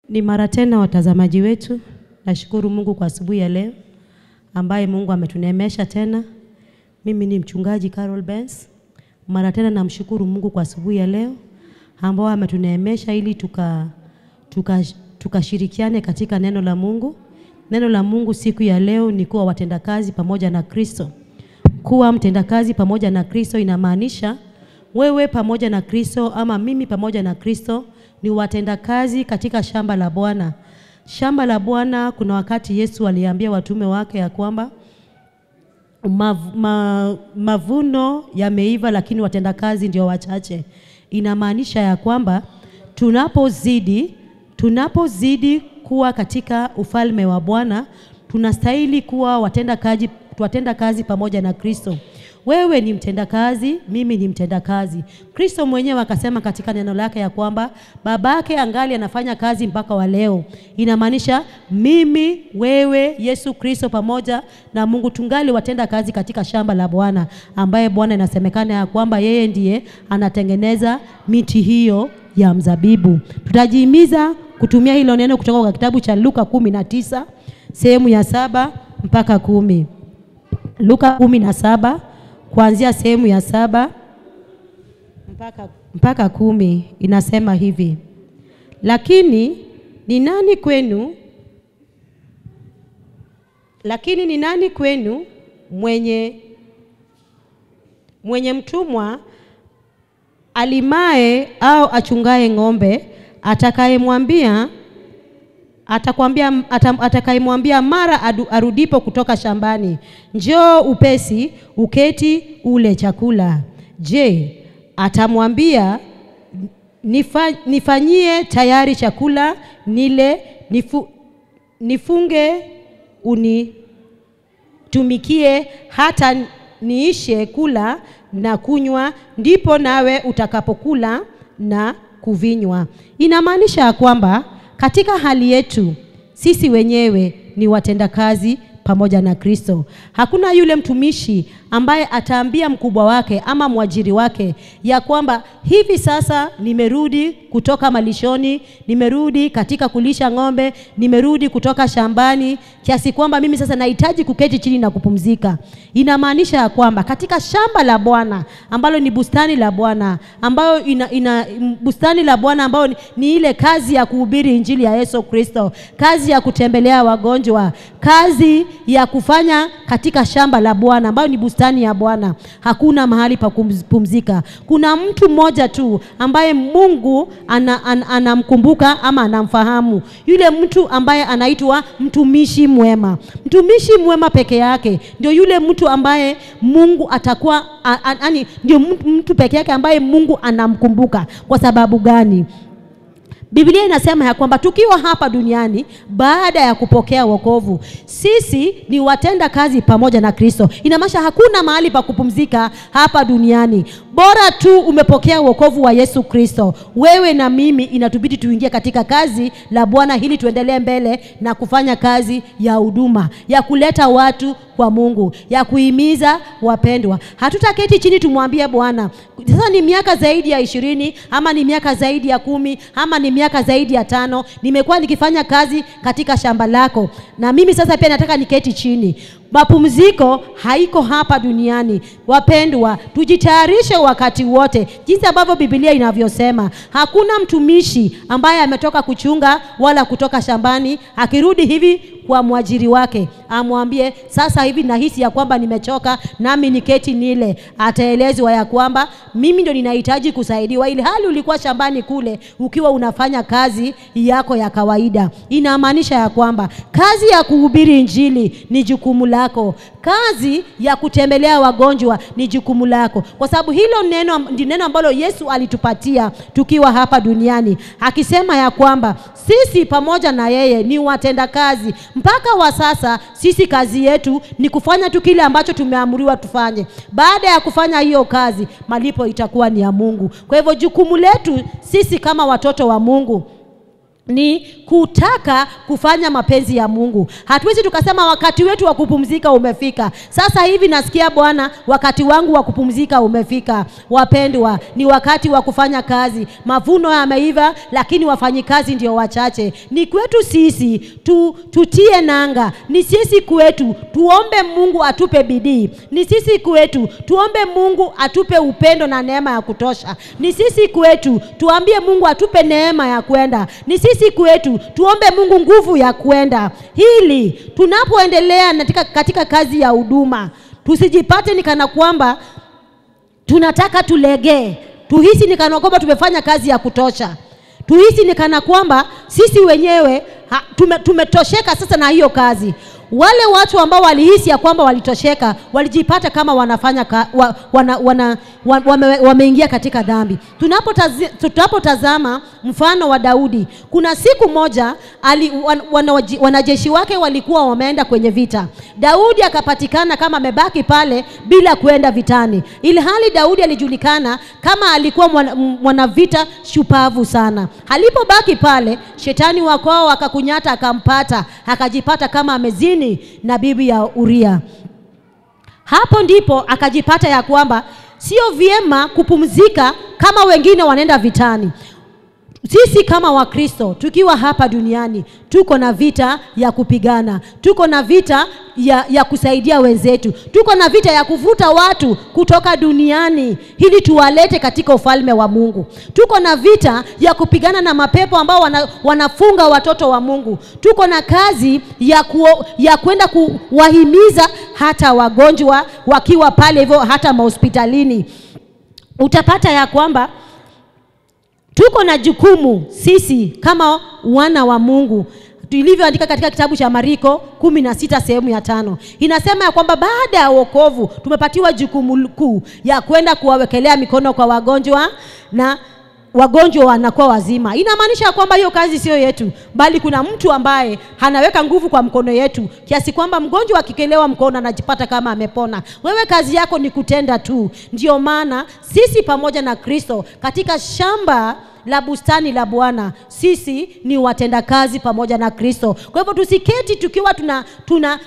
Ni mara tena watazamaji wetu, nashukuru Mungu kwa asubuhi ya leo ambaye Mungu ametuneemesha tena. Mimi ni mchungaji Carol Benz. Mara tena namshukuru Mungu kwa asubuhi ya leo ambao ametuneemesha ili tukashirikiane katika neno la Mungu. Neno la Mungu siku ya leo ni kuwa watendakazi pamoja na Kristo. Kuwa mtendakazi pamoja na Kristo inamaanisha wewe pamoja na Kristo ama mimi pamoja na Kristo ni watendakazi katika shamba la Bwana. Shamba la Bwana, kuna wakati Yesu aliambia watume wake ya kwamba mavuno yameiva lakini watendakazi ndio wachache. Inamaanisha ya kwamba tunapozidi kuwa katika ufalme wa Bwana, tunastahili kuwa watenda kazi pamoja na Kristo. Wewe ni mtendakazi, mimi ni mtendakazi. Kristo mwenyewe akasema katika neno lake ya kwamba babake angali anafanya kazi mpaka wa leo. Inamaanisha mimi, wewe, Yesu Kristo pamoja na Mungu tungali watenda kazi katika shamba la Bwana, ambaye Bwana inasemekana ya kwamba yeye ndiye anatengeneza miti hiyo ya mzabibu. Tutajihimiza kutumia hilo neno kutoka kwa kitabu cha Luka 19 sehemu ya 7 mpaka 10. Luka 17 kuanzia sehemu ya 7 mpaka 10 inasema hivi: Lakini ni nani kwenu mwenye mtumwa alimae au achungaye ng'ombe atakayemwambia mara arudipo kutoka shambani, njoo upesi uketi ule chakula? Je, atamwambia nifanyie tayari chakula nile, nifunge unitumikie hata niishe kula na kunywa, ndipo nawe utakapokula na kuvinywa? Inamaanisha ya kwamba katika hali yetu sisi wenyewe ni watendakazi pamoja na Kristo. Hakuna yule mtumishi ambaye ataambia mkubwa wake ama mwajiri wake ya kwamba hivi sasa nimerudi kutoka malishoni, nimerudi katika kulisha ng'ombe, nimerudi kutoka shambani, kiasi kwamba mimi sasa nahitaji kuketi chini na kupumzika. Inamaanisha ya kwamba katika shamba la Bwana ambalo ni bustani la Bwana, ambayo bustani la Bwana ambayo ni ile kazi ya kuhubiri injili ya Yesu Kristo, kazi ya kutembelea wagonjwa, kazi ya kufanya katika shamba la Bwana ambayo ni bustani ya Bwana, hakuna mahali pa kupumzika. Kuna mtu mmoja tu ambaye Mungu anamkumbuka ama anamfahamu. Yule mtu ambaye anaitwa mtumishi mwema. Mtumishi mwema peke yake ndio yule mtu ambaye Mungu atakuwa ndio mtu peke yake ambaye Mungu anamkumbuka. Kwa sababu gani? Biblia inasema ya kwamba tukiwa hapa duniani baada ya kupokea wokovu, sisi ni watenda kazi pamoja na Kristo. Inamaanisha hakuna mahali pa kupumzika hapa duniani. Bora tu umepokea wokovu wa Yesu Kristo, wewe na mimi inatubidi tuingie katika kazi la Bwana ili tuendelee mbele na kufanya kazi ya huduma, ya kuleta watu kwa Mungu, ya kuhimiza wapendwa. Hatutaketi chini tumwambie Bwana, sasa ni miaka zaidi ya 20 ama ni miaka zaidi ya 10 ama ni miaka zaidi ya 5 nimekuwa nikifanya kazi katika shamba lako, na mimi sasa pia nataka niketi chini. Mapumziko haiko hapa duniani. Wapendwa, tujitayarishe wakati wote, jinsi ambavyo Biblia inavyosema. Hakuna mtumishi ambaye ametoka kuchunga wala kutoka shambani akirudi hivi kwa mwajiri wake amwambie sasa hivi nahisi ya kwamba nimechoka nami niketi nile. Ataelezwa ya kwamba mimi ndio ninahitaji kusaidiwa, ili hali ulikuwa shambani kule ukiwa unafanya kazi yako ya kawaida. Inamaanisha ya kwamba kazi ya kuhubiri injili ni jukumu lako. Kazi ya kutembelea wagonjwa ni jukumu lako, kwa sababu hilo neno ambalo Yesu alitupatia tukiwa hapa duniani, akisema ya kwamba sisi pamoja na yeye ni watenda kazi. Mpaka wa sasa sisi kazi yetu ni kufanya tu kile ambacho tumeamuriwa tufanye. Baada ya kufanya hiyo kazi, malipo itakuwa ni ya Mungu. Kwa hivyo jukumu letu sisi kama watoto wa Mungu ni kutaka kufanya mapenzi ya Mungu. Hatuwezi tukasema wakati wetu wa kupumzika umefika. Sasa hivi nasikia Bwana, wakati wangu wa kupumzika umefika. Wapendwa, ni wakati wa kufanya kazi. Mavuno yameiva, lakini wafanyikazi ndio wachache. Ni kwetu sisi tutie nanga. Ni sisi kwetu tuombe Mungu atupe bidii. Ni sisi kwetu tuombe Mungu atupe upendo na neema ya kutosha. Ni sisi kwetu tuambie Mungu atupe neema ya kwenda. Ni sisi kwetu tuombe Mungu nguvu ya kwenda. Hili tunapoendelea katika kazi ya huduma, tusijipate ni kana kwamba tunataka tulegee. Tuhisi ni kana kwamba tumefanya kazi ya kutosha. Tuhisi ni kana kwamba sisi wenyewe tumetosheka sasa na hiyo kazi. Wale watu ambao walihisi ya kwamba walitosheka, walijipata kama wanafanya wameingia katika dhambi. Tunapotazama mfano wa Daudi, kuna siku moja wanajeshi wake walikuwa wameenda kwenye vita. Daudi akapatikana kama amebaki pale bila kuenda vitani. Ili hali Daudi alijulikana kama alikuwa mwanavita shupavu sana. Alipobaki pale, shetani wako akakunyata akampata, akajipata kama amezini na bibi ya Uria. Hapo ndipo akajipata ya kwamba sio vyema kupumzika kama wengine wanaenda vitani. Sisi kama Wakristo tukiwa hapa duniani tuko na vita ya kupigana. Tuko na vita ya kusaidia wenzetu. Tuko na vita ya kuvuta watu kutoka duniani ili tuwalete katika ufalme wa Mungu. Tuko na vita ya kupigana na mapepo ambao wanafunga watoto wa Mungu. Tuko na kazi ya kwenda kuwahimiza hata wagonjwa wakiwa pale hivyo hata mahospitalini. Utapata ya kwamba tuko na jukumu sisi kama wana wa Mungu. Tulivyoandika katika kitabu cha Mariko 16 sehemu ya 5. Inasema ya kwamba baada ya wokovu tumepatiwa jukumu kuu ya kwenda kuwawekelea mikono kwa wagonjwa na wagonjwa wanakuwa wazima. Inamaanisha kwamba hiyo kazi sio yetu, bali kuna mtu ambaye anaweka nguvu kwa mkono yetu kiasi kwamba mgonjwa akikelewa mkono anajipata kama amepona. Wewe kazi yako ni kutenda tu. Ndio maana sisi pamoja na Kristo katika shamba la bustani la Bwana, sisi ni watenda kazi pamoja na Kristo. Kwa hivyo tusiketi tukiwa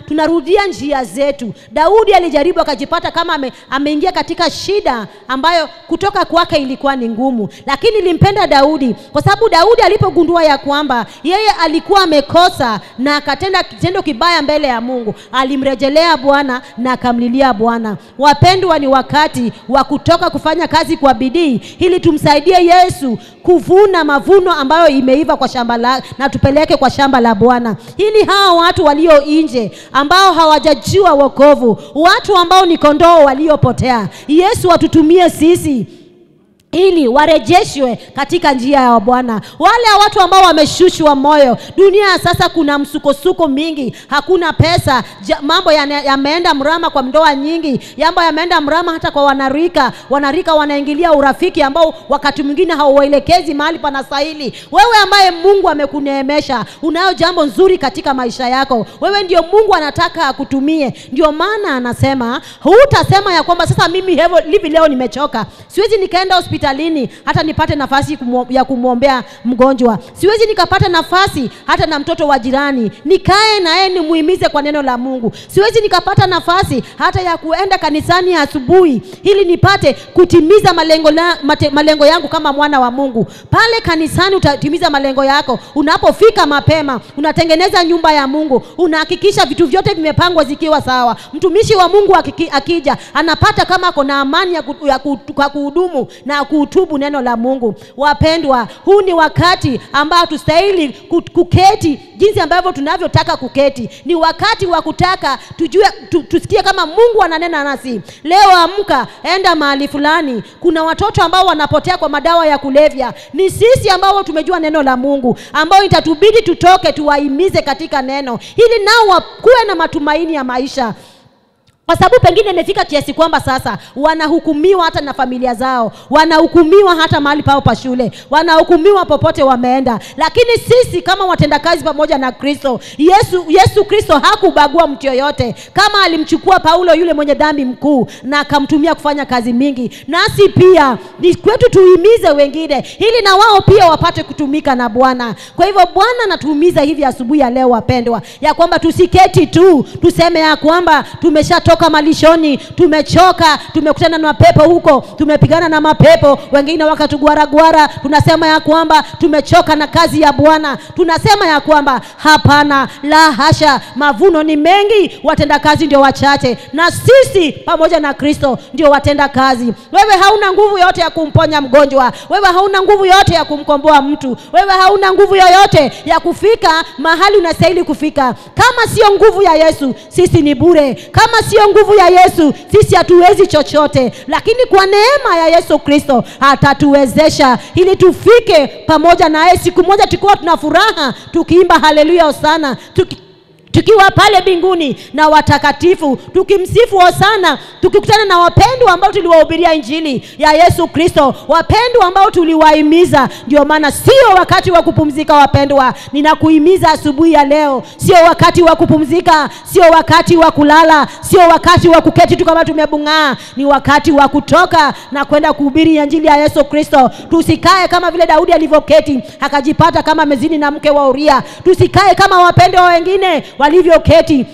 tunarudia njia zetu. Daudi alijaribu akajipata kama ameingia katika shida ambayo kutoka kwake ilikuwa ni ngumu, lakini nilimpenda Daudi kwa sababu Daudi alipogundua ya kwamba yeye alikuwa amekosa na akatenda kitendo kibaya mbele ya Mungu, alimrejelea Bwana na akamlilia Bwana. Wapendwa, ni wakati wa kutoka kufanya kazi kwa bidii ili tumsaidie Yesu kuvuna mavuno ambayo imeiva kwa shamba na tupeleke kwa shamba la Bwana. Ili hao watu walio nje ambao hawajajua wokovu, watu ambao ni kondoo waliopotea, Yesu atutumie sisi ili warejeshwe katika njia ya Bwana. Wale watu ambao wameshushwa moyo, dunia sasa kuna msukosuko mingi, hakuna pesa, mambo yameenda mrama kwa ndoa nyingi, mambo yameenda mrama hata kwa wanarika wanaingilia urafiki ambao wakati mwingine hauelekezi mahali panastahili. Wewe ambaye Mungu amekuneemesha, unayo jambo nzuri katika maisha yako, wewe ndio Mungu anataka akutumie. Ndio maana anasema hutasema ya kwamba sasa mimi hivi leo nimechoka, siwezi nikaenda hospitalini hata nipate nafasi ya kumwombea mgonjwa. Siwezi nikapata nafasi hata na mtoto wa jirani nikae naye nimuhimize kwa neno la Mungu. Siwezi nikapata nafasi hata ya kuenda kanisani asubuhi ili nipate kutimiza malengo yangu kama mwana wa Mungu. Pale kanisani utatimiza malengo yako unapofika mapema, unatengeneza nyumba ya Mungu, unahakikisha vitu vyote vimepangwa zikiwa sawa. Mtumishi wa Mungu akija anapata kama kuna amani ya kuhudumu na kutubu neno la Mungu. Wapendwa, huu ni wakati ambao tustahili kuketi jinsi ambavyo tunavyotaka kuketi. Ni wakati wa kutaka tujue tusikie kama Mungu ananena nasi. Leo amka, enda mahali fulani, kuna watoto ambao wanapotea kwa madawa ya kulevya. Ni sisi ambao tumejua neno la Mungu ambao itatubidi tutoke tuwahimize katika neno ili nao wakuwe na matumaini ya maisha. Kwa sababu pengine imefika kiasi kwamba sasa wanahukumiwa hata na familia zao, wanahukumiwa hata mahali pao pa shule, wanahukumiwa popote wameenda. Lakini sisi kama watendakazi pamoja na Kristo, Yesu Kristo hakubagua mtu yoyote. Kama alimchukua Paulo yule mwenye dhambi mkuu na akamtumia kufanya kazi mingi, nasi pia ni kwetu tuhimize wengine ili na wao pia wapate kutumika na Bwana. Kwa hivyo Bwana anatuhimiza hivi asubuhi ya leo wapendwa, ya kwamba tusiketi tu tuseme ya kwamba tumeshatoka malishoni, tumechoka, tumekutana na mapepo huko, tumepigana na mapepo, wengine wakatugwara, tunasema ya kwamba tumechoka na kazi ya Bwana. Tunasema ya kwamba hapana, la hasha, mavuno ni mengi, watenda kazi ndio wachache, na sisi pamoja na Kristo ndio watenda kazi. Wewe hauna nguvu yote ya kumponya mgonjwa, wewe hauna nguvu yote ya kumkomboa mtu, wewe hauna nguvu yoyote ya kufika mahali unastahili kufika. Kama sio nguvu ya Yesu, sisi ni bure. Kama sio nguvu ya Yesu, sisi hatuwezi chochote. Lakini kwa neema ya Yesu Kristo atatuwezesha ili tufike pamoja naye siku moja tukiwa tuna furaha, tukiimba haleluya hosana, tukiwa pale mbinguni na watakatifu, tukimsifu hosana, tukikutana na wapendwa ambao tuliwahubiria injili ya Yesu Kristo, wapendwa ambao tuliwahimiza. Ndio maana sio wakati wa kupumzika wapendwa. Ninakuhimiza asubuhi ya leo, sio wakati wa kupumzika, sio wakati wa kulala, sio wakati wa kuketi tu kama tumebungaa. Ni wakati wa kutoka na kwenda kuhubiri injili ya Yesu Kristo. Tusikae kama vile Daudi alivyoketi akajipata kama mezini na mke wa Uria. Tusikae kama wapendwa wengine walivyoketi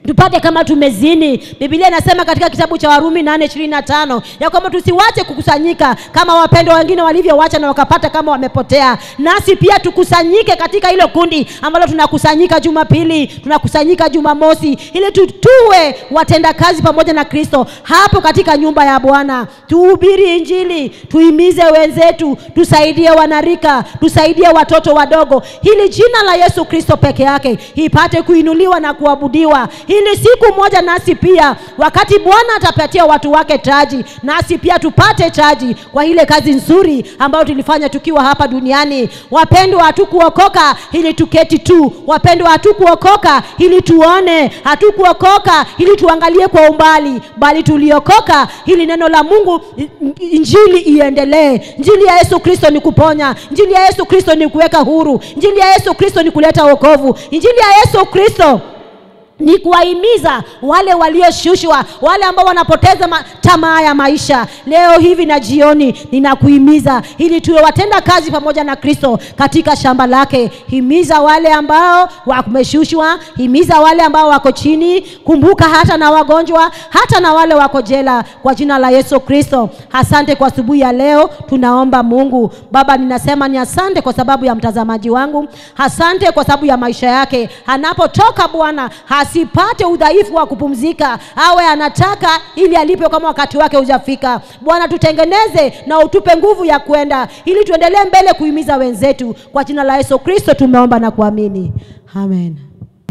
tupate kama tumezini. Biblia inasema katika kitabu cha Warumi 8:25 ya kwamba tusiwache kukusanyika kama wapendwa wengine walivyowacha na wakapata kama wamepotea. Nasi pia tukusanyike katika hilo kundi ambalo tunakusanyika Jumapili, tunakusanyika Jumamosi, ili tuwe watenda kazi pamoja na Kristo hapo katika nyumba ya Bwana. Tuhubiri injili, tuhimize wenzetu, tusaidie wanarika, tusaidie watoto wadogo, ili jina la Yesu Kristo peke yake ipate kuinuliwa na kuabudiwa. Ili siku moja nasi pia wakati Bwana atapatia watu wake taji, nasi pia tupate taji kwa ile kazi nzuri ambayo tulifanya tukiwa hapa duniani. Wapendwa, hatukuokoka ili tuketi tu. Wapendwa, hatukuokoka ili tuone, hatukuokoka ili tuangalie kwa umbali, bali tuliokoka ili neno la Mungu, injili iendelee. Injili ya Yesu Kristo ni kuponya, injili ya Yesu Kristo ni kuweka huru, injili ya Yesu Kristo ni kuleta wokovu, injili ya Yesu Kristo ni kuwahimiza wale walioshushwa, wale ambao wanapoteza tamaa ya maisha. Leo hivi na jioni ninakuhimiza ili tuwe watenda kazi pamoja na Kristo katika shamba lake. Himiza wale ambao wameshushwa, himiza wale ambao wako chini, kumbuka hata na wagonjwa, hata na wale wako jela, kwa jina la Yesu Kristo. Asante kwa asubuhi ya leo. Tunaomba Mungu Baba, ninasema ni asante kwa sababu ya mtazamaji wangu, asante kwa sababu ya maisha yake. Anapotoka Bwana asipate udhaifu wa kupumzika, awe anataka ili alipe kama wakati wake hujafika. Bwana, tutengeneze na utupe nguvu ya kwenda ili tuendelee mbele kuhimiza wenzetu. Kwa jina la Yesu Kristo tumeomba na kuamini. Amen.